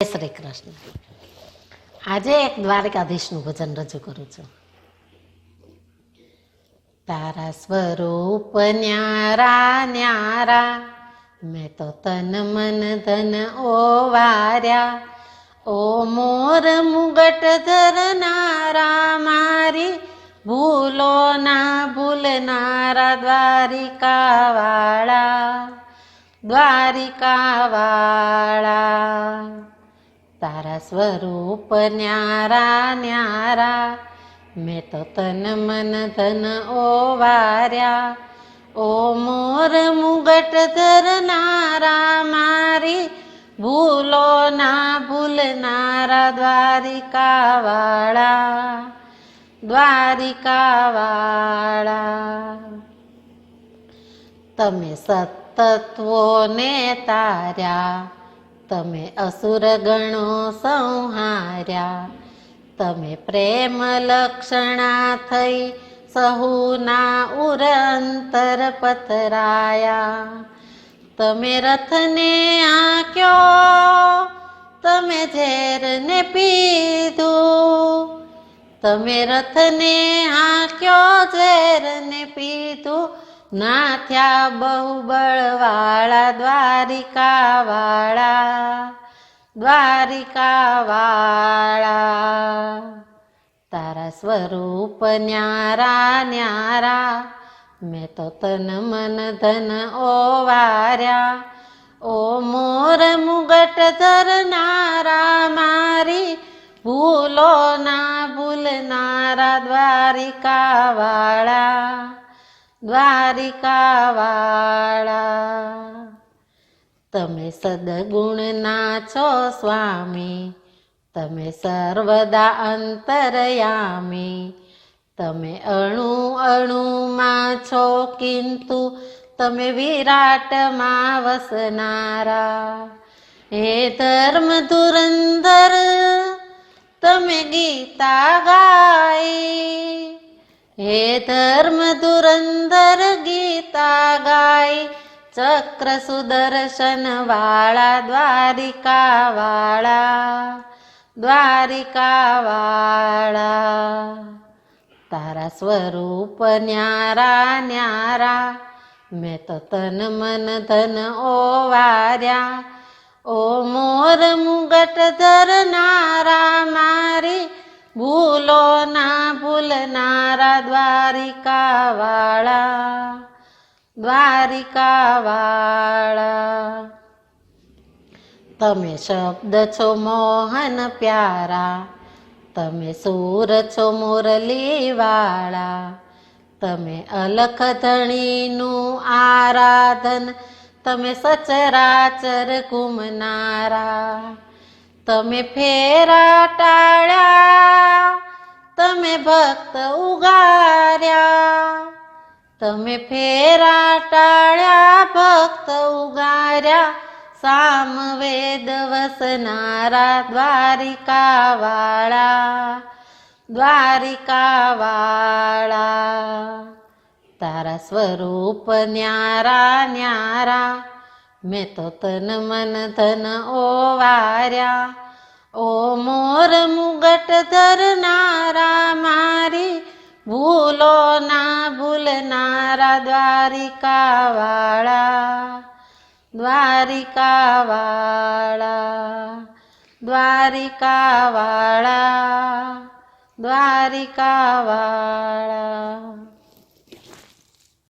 જય શ્રી કૃષ્ણ. આજે એક દ્વારકાધીશનું ભજન રજૂ કરું છું. તારા સ્વરૂપ ન્યારા ન્યારા, મેં તો તન મન ધન ઓવાર્યા. ઓ મોર મુગટ ધરનારા, મારી ભૂલો ના ભૂલનારા દ્વારિકા વાળા, દ્વારિકા વાળા. તારા સ્વરૂપ ન્યારા ન્યારા, મેં તો તન મન ધન ઓવાર્યા. ઓ મોર મુગટ ધરનારા, મારી ભૂલો ના ભૂલનારા દ્વારિકા વાળા, દ્વારિકા વાળા. તમે સતત્વોને તાર્યા, તમે અસુર ગણો સંહાર્યા. તમે પ્રેમ લક્ષણા થઈ સહુના ઉર અંતર પથરાયા. તમે રથને આંક્યો, તમે ઝેરને પીધું. તમે રથને આંક્યો, ઝેરને પીધું. ના થયા બહુ બળવાળા દ્વારિકા વાળા, દ્વારિકા વાળા. તારા સ્વરૂપ ન્યારા ન્યારા, મેં તો તન મન ધન ઓવાર્યા. ઓ મોર મુગટ ધરનારા, મારી ભૂલો ના ભૂલનારા દ્વારિકા વાળા, દ્વારિકા વાળા. તમે સદગુણના છો સ્વામી, તમે સર્વદા અંતરયામી. તમે અણુ અણુમાં છો કિંતુ, તમે વિરાટમાં વસનારા. હે ધર્મ ધુરંધર, તમે ગીતા ગાઈ. હે ધર્મ ધુરંધર, ગીતા ગાઈ. ચક્ર સુદર્શન વાળા દ્વારિકા વાળા, દ્વારિકા વાળા. તારા સ્વરૂપ ન્યારા ન્યારા, મેં તો તન મન ધન ઓવાર્યા. ઓ મોર મુગટ ધરનારા, મારી ભૂલો ના ભૂલનારા દ્વારિકા વાળા, દ્વારિકા વાળા. તમે શબ્દ છો મોહન પ્યારા, તમે સૂર છો મુરલી વાળા. તમે અલખ ધણીનું આરાધન, તમે સચરાચર ઘૂમનારા. તમે ફેરા ટાળ્યા, તમે ભક્ત ઉગાર્યા. તમે ફેરા ટાળ્યા, ભક્ત ઉગાર્યા. સામવેદ વસનારા દ્વારિકા વાળા, દ્વારિકા વાળા. તારા સ્વરૂપ ન્યારા ન્યારા, મેં તો તન મન ધન ઓવાર્યા. ઓ મોર મુગટ ધરનારા, મારી ભૂલો ના ભૂલનારા દ્વારિકા વાળા, દ્વારિકા વાળા, દ્વારિકા વાળા, દ્વારિકા વાળા.